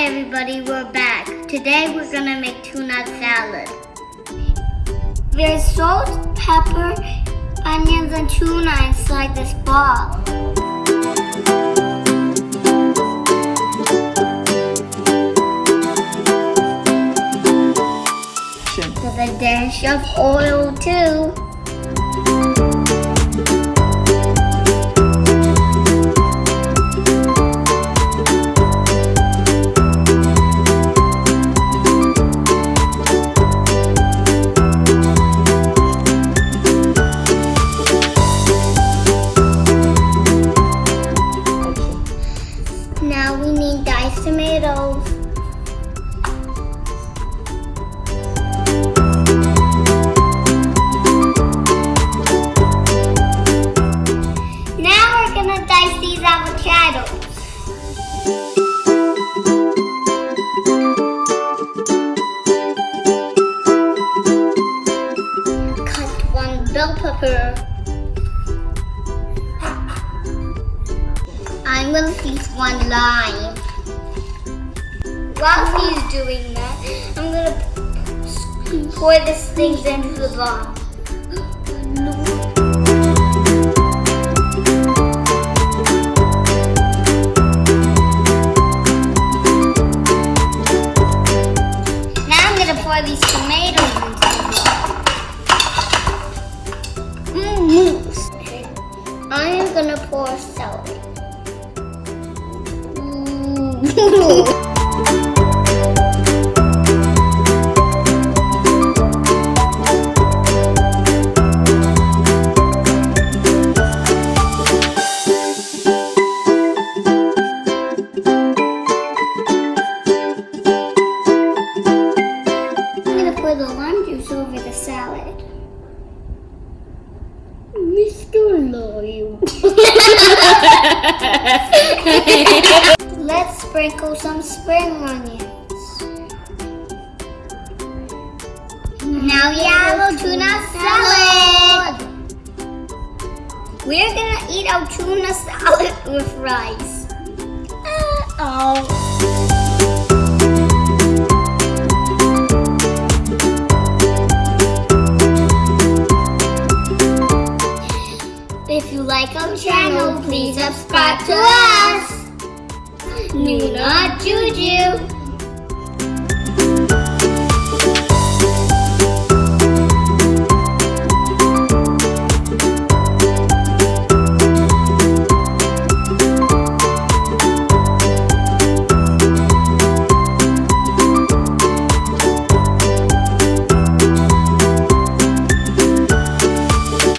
everybody, we're back. Today we're gonna make tuna salad. There's salt, pepper, onions, and tuna inside this ball. With a dash of oil too. Now we need diced tomatoes. Now we're gonna dice these avocados. Cut one bell pepper. I'm gonna piece one lime. While he's doing that, I'm gonna pour this thing into the bowl. Now I'm gonna pour these tomatoes into the bowl. I am gonna pour celery. I'm gonna pour the lime juice over the salad. Mr. Lime. Let's sprinkle some spring onions. Now we have our tuna salad. We're gonna eat our tuna salad with rice. If you like our channel, please subscribe to us. Nuna&Juju.